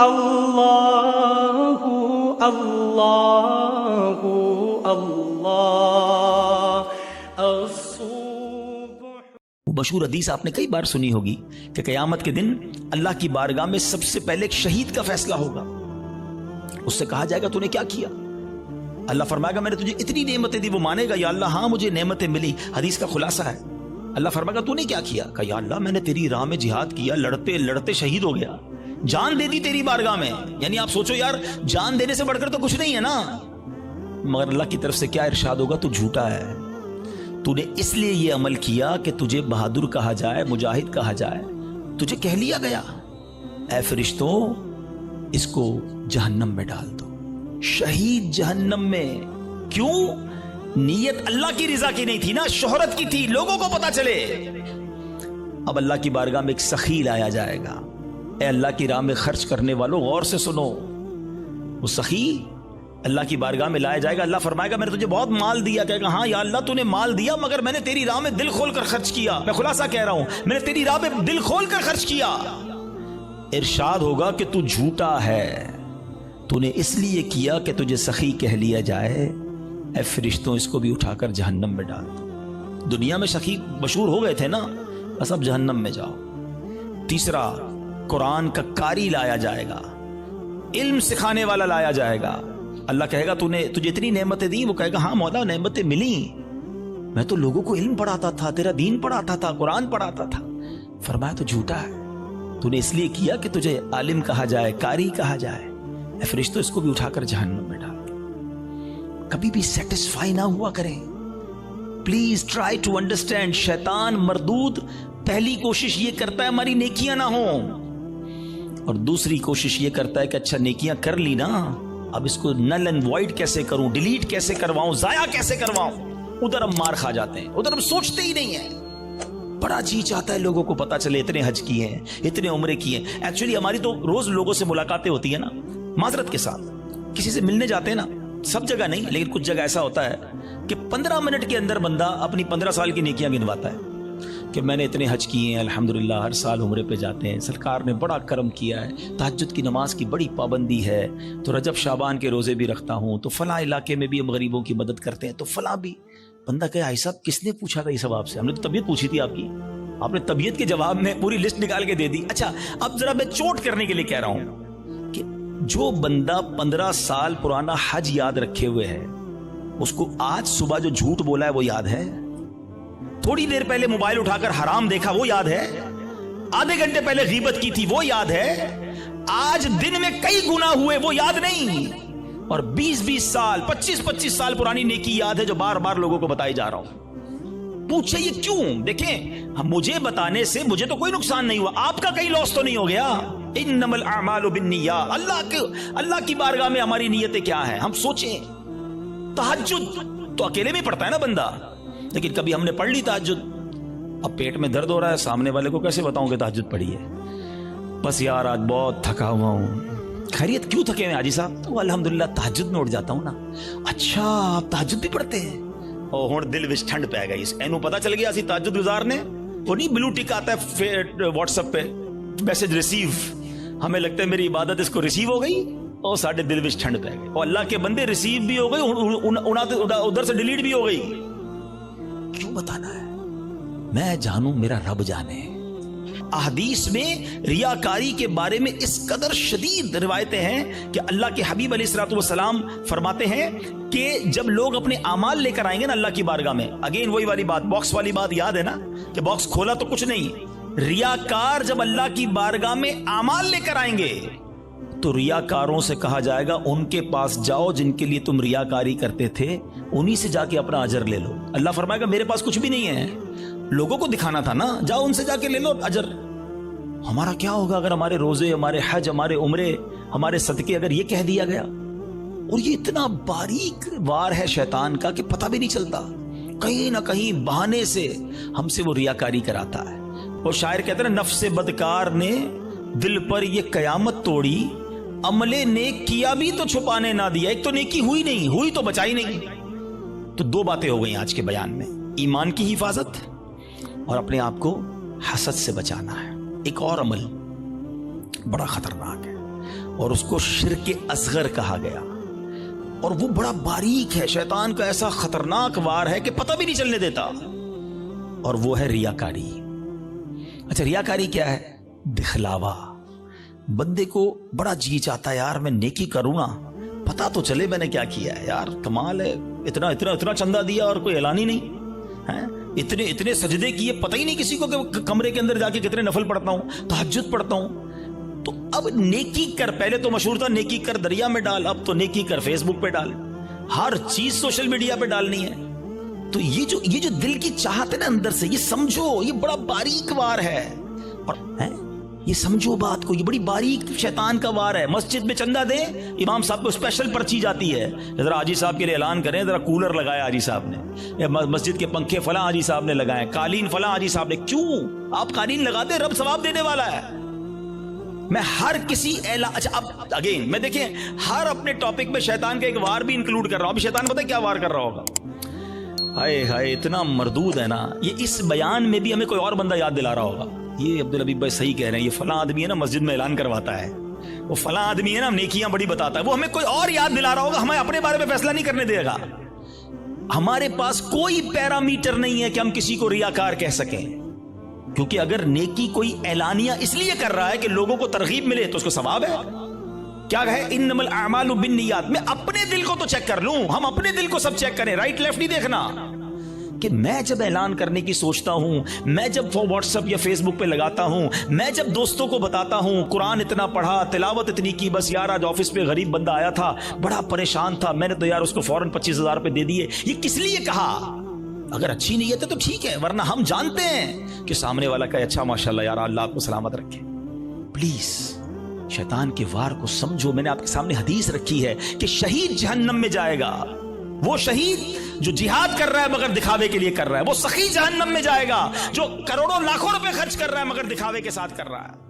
اللہ اللہ اللہ الصبح۔ مشہور حدیث آپ نے کئی بار سنی ہوگی کہ قیامت کے دن اللہ کی بارگاہ میں سب سے پہلے ایک شہید کا فیصلہ ہوگا۔ اس سے کہا جائے گا تو نے کیا کیا؟ اللہ فرمائے گا میں نے تجھے اتنی نعمتیں دی۔ وہ مانے گا یا اللہ ہاں مجھے نعمتیں ملی۔ حدیث کا خلاصہ ہے اللہ فرمائے گا تو نے کیا کیا؟ کہا یا اللہ میں نے تیری راہ میں جہاد کیا، لڑتے لڑتے شہید ہو گیا، جان دے دی تیری بارگاہ میں۔ یعنی آپ سوچو یار جان دینے سے بڑھ کر تو کچھ نہیں ہے نا۔ مگر اللہ کی طرف سے کیا ارشاد ہوگا؟ تو جھوٹا ہے، تو نے اس لیے یہ عمل کیا کہ تجھے بہادر کہا جائے، مجاہد کہا جائے، تجھے کہہ لیا گیا اے فرشتوں اس کو جہنم میں ڈال دو۔ شہید جہنم میں کیوں؟ نیت اللہ کی رضا کی نہیں تھی نا، شہرت کی تھی، لوگوں کو پتا چلے۔ اب اللہ کی بارگاہ میں ایک سخی لایا جائے گا۔ اے اللہ کی راہ میں خرچ کرنے والوں غور سے سنو، وہ سخی اللہ کی بارگاہ میں لایا جائے گا۔ اللہ فرمائے گا میں نے تجھے بہت مال دیا، کہے گا ہاں یا اللہ تو نے مال دیا مگر میں نے تیری راہ میں دل کھول کر خرچ کیا۔ میں خلاصہ کہہ رہا ہوں میں نے تیری راہ میں دل کھول کر خرچ کیا۔ ارشاد ہوگا کہ تو جھوٹا ہے، تو نے اس لیے کیا کہ تجھے سخی کہہ لیا جائے۔ اے فرشتوں اس کو بھی اٹھا کر جہنم میں ڈال دو۔ دنیا میں سخی مشہور ہو گئے تھے نا، بس اب جہنم میں جاؤ۔ تیسرا قرآن کا قاری لایا جائے گا، علم سکھانے والا لایا جائے گا۔ اللہ کہے گا تجھے اتنی نعمتیں دی؟ وہ کہے گا ہاں مولا نعمتیں ملی، میں تو لوگوں کو علم پڑھاتا تھا، تیرا دین پڑھاتا تھا، قرآن پڑھاتا تھا۔ فرمایا تو جھوٹا ہے، تو نے اس لیے کیا کہ تجھے عالم کہا جائے، قاری کہا جائے۔ اے فرشتوں اس کو بھی اٹھا کر جہنم میں ڈال دو۔ کبھی بھی سیٹسفائی نہ ہوا کریں، پلیز ٹرائی ٹو انڈرسٹینڈ۔ شیطان مردود پہلی کوشش یہ کرتا ہے ہماری نیکیاں نہ ہوں، اور دوسری کوشش یہ کرتا ہے کہ اچھا نیکیاں کر لی نا، اب اس کو نل اینڈ وائڈ کیسے کروں، ڈیلیٹ کیسے کرواؤں، ضائع کیسے کرواؤں۔ ادھر ہم مار کھا جاتے ہیں، ادھر ہم سوچتے ہی نہیں ہیں۔ بڑا جی چاہتا ہے لوگوں کو پتا چلے اتنے حج کیے ہیں، اتنے عمرے کیے ہیں۔ ایکچولی ہماری تو روز لوگوں سے ملاقاتیں ہوتی ہیں نا، معذرت کے ساتھ کسی سے ملنے جاتے ہیں نا، سب جگہ نہیں لیکن کچھ جگہ ایسا ہوتا ہے کہ 15 منٹ کے اندر بندہ اپنی 15 سال کی نیکیاں گنواتا ہے کہ میں نے اتنے حج کیے ہیں، الحمدللہ ہر سال عمرے پہ جاتے ہیں، سرکار نے بڑا کرم کیا ہے، تہجد کی نماز کی بڑی پابندی ہے، تو رجب شعبان کے روزے بھی رکھتا ہوں، تو فلاں علاقے میں بھی ہم غریبوں کی مدد کرتے ہیں، تو فلاں بھی۔ بندہ کہے آئی صاحب کس نے پوچھا تھا یہ سب آپ سے؟ ہم نے تو طبیعت پوچھی تھی آپ کی، آپ نے طبیعت کے جواب میں پوری لسٹ نکال کے دے دی۔ اچھا اب ذرا میں چوٹ کرنے کے لیے کہہ رہا ہوں کہ جو بندہ 15 سال پرانا حج یاد رکھے ہوئے ہے، اس کو آج صبح جو جھوٹ بولا ہے وہ یاد ہے؟ تھوڑی دیر پہلے موبائل اٹھا کر حرام دیکھا وہ یاد ہے؟ آدھے گھنٹے پہلے غیبت کی تھی وہ یاد ہے؟ آج دن میں کئی گناہ ہوئے وہ یاد نہیں، اور 20 سال 25 سال پرانی نیکی یاد ہے جو بار بار لوگوں کو بتائی جا رہا ہوں۔ پوچھے یہ کیوں؟ دیکھیں مجھے بتانے سے مجھے تو کوئی نقصان نہیں ہوا، آپ کا کہیں لاس تو نہیں ہو گیا۔ انما الاعمال بالنیات، اللہ کی بارگاہ میں ہماری نیتیں کیا ہیں؟ ہم سوچیں تہجد تو اکیلے میں پڑھتا ہے نا بندہ، لیکن کبھی ہم نے پڑھ لی تہجد، اب پیٹ میں درد ہو رہا ہے، سامنے والے کو کیسے بتاؤں کہ تہجد پڑھی ہے؟ بس یار آج بہت تھکا ہوا ہوں۔ خیریت کیوں تھکے ہوئے حاجی صاحب؟ تو الحمدللہ تہجد میں اٹھ جاتا ہوں نا۔ اچھا آپ تہجد بھی پڑھتے ہیں؟ او ہن دل وچ ٹھنڈ پی گئی، اینو پتہ چل گیا اسی تہجد گزار نے، وہ نہیں بلو ٹک آتا ہے واٹس ایپ پہ میسج ریسیو، ہمیں لگتا ہے میری عبادت اس کو ریسیو ہو گئی، اور ساڈے دل وچ ٹھنڈ پی گئی، اور اللہ کے بندے ریسیو بھی ہو گئی، ادھر سے ڈیلیٹ بھی ہو گئی۔ کیوں بتانا ہے؟ میں جانوں میرا رب جانے۔ احادیث میں ریاکاری کے بارے میں اس قدر شدید روایتیں ہیں کہ اللہ کے حبیب علیہ الصلوۃ والسلام فرماتے ہیں کہ جب لوگ اپنے اعمال لے کر آئیں گے نا اللہ کی بارگاہ میں، اگین وہی والی بات، باکس والی بات یاد ہے نا کہ باکس کھولا تو کچھ نہیں، ریاکار جب اللہ کی بارگاہ میں اعمال لے کر آئیں گے تو ریاکاروں سے کہا جائے گا ان کے پاس جاؤ جن کے لیے تم ریاکاری کرتے تھے، انہی سے جا کے اپنا اجر لے لو۔ اللہ فرمائے گا میرے پاس کچھ بھی نہیں ہے، لوگوں کو دکھانا تھا نا، جاؤ ان سے جا کے لے لو اجر۔ ہمارا کیا ہوگا اگر ہمارے روزے، ہمارے حج، ہمارے عمرے، ہمارے صدقے اگر یہ کہہ دیا گیا؟ اور یہ اتنا باریک وار ہے شیطان کا کہ پتہ بھی نہیں چلتا، کہیں نہ کہیں بہانے سے ہم سے وہ ریاکاری کراتا ہے۔ اور شاعر کہتے ہیں نفس بدکار نے دل پر یہ قیامت توڑی، عمل نیک کیا بھی تو چھپانے نہ دیا۔ ایک تو نیکی ہوئی نہیں، ہوئی تو بچائی نہیں۔ تو دو باتیں ہو گئی آج کے بیان میں، ایمان کی حفاظت اور اپنے آپ کو حسد سے بچانا ہے۔ ایک اور عمل بڑا خطرناک ہے، اور اس کو شرک اصغر کہا گیا، اور وہ بڑا باریک ہے، شیطان کا ایسا خطرناک وار ہے کہ پتہ بھی نہیں چلنے دیتا، اور وہ ہے ریاکاری۔ اچھا ریاکاری کیا ہے؟ دکھلاوا۔ بندے کو بڑا جی چاہتا ہے یار میں نیکی کروں نا، پتہ تو چلے میں نے کیا کیا ہے، یار کمال ہے، اتنا اتنا اتنا چندہ دیا اور کوئی اعلان ہی نہیں ہے، اتنے اتنے سجدے کیے، پتہ ہی نہیں کسی کو کہ کمرے کے اندر جا کے کتنے نفل پڑھتا ہوں، تہجد پڑھتا ہوں۔ تو اب نیکی کر، پہلے تو مشہور تھا نیکی کر دریا میں ڈال، اب تو نیکی کر فیس بک پہ ڈال، ہر چیز سوشل میڈیا پہ ڈالنی ہے۔ تو یہ جو دل کی چاہت ہے نا اندر سے، یہ سمجھو یہ بڑا باریک وار ہے، اور یہ سمجھو بات کو، یہ بڑی باریک شیطان کا وار ہے۔ مسجد میں چندہ دیں، امام صاحب کو اسپیشل پرچی جاتی ہے، ذرا حاجی صاحب کے لیے اعلان کریں، ذرا کولر لگایا حاجی صاحب نے، مسجد کے پنکھے فلاں حاجی صاحب نے لگائے، قالین فلاں حاجی صاحب نے۔ کیوں؟ آپ قالین لگا دیں، رب ثواب دینے والا ہے۔ میں ہر کسی اچھا اب اگین میں دیکھیں ہر اپنے ٹاپک میں شیطان کا ایک وار بھی انکلوڈ کر رہا ہوں۔ ابھی شیطان پتہ ہے کیا وار کر رہا ہوگا؟ ہائے ہائے اتنا مردود ہے نا، یہ اس بیان میں بھی ہمیں کوئی اور بندہ یاد دلا رہا ہوگا، یہ عبدالحبیب بھائی صحیح کہہ رہے ہیں، یہ فلاں آدمی ہے نا مسجد میں اعلان کرواتا ہے، وہ فلاں آدمی ہے نا نیکیاں بڑی بتاتا ہے، وہ ہمیں کوئی اور یاد دلا رہا ہوگا، ہمیں اپنے بارے میں فیصلہ نہیں کرنے دے گا۔ ہمارے پاس کوئی پیرامیٹر نہیں ہے کہ ہم کسی کو ریاکار کہہ سکیں، کیونکہ اگر نیکی کوئی اعلانیہ اس لیے کر رہا ہے کہ لوگوں کو ترغیب ملے تو اس کو ثواب ہے۔ کیا ہے؟ انما الاعمال بالنیات۔ میں اپنے دل کو تو چیک کر لوں، ہم اپنے دل کو سب چیک کریں، رائٹ لیفٹ نہیں دیکھنا، کہ میں جب اعلان کرنے کی سوچتا ہوں، میں جب واٹس ایپ یا فیس بک پہ لگاتا ہوں، میں جب دوستوں کو بتاتا ہوں قرآن اتنا پڑھا، تلاوت اتنی کی، بس یار آج آفس پہ غریب بندہ آیا تھا بڑا پریشان تھا، میں نے تو یار اس کو فوراً 25,000 روپے دے دیے، یہ کس لیے کہا؟ اگر اچھی نیت ہے تو ٹھیک ہے، ورنہ ہم جانتے ہیں کہ سامنے والا کا اچھا ماشاءاللہ یار اللہ آپ کو سلامت رکھے۔ پلیز شیطان کے وار کو سمجھو۔ میں نے آپ کے سامنے حدیث رکھی ہے کہ شہید جہنم میں جائے گا، وہ شہید جو جہاد کر رہا ہے مگر دکھاوے کے لیے کر رہا ہے، وہ سخی جہنم میں جائے گا جو کروڑوں لاکھوں روپے خرچ کر رہا ہے مگر دکھاوے کے ساتھ کر رہا ہے۔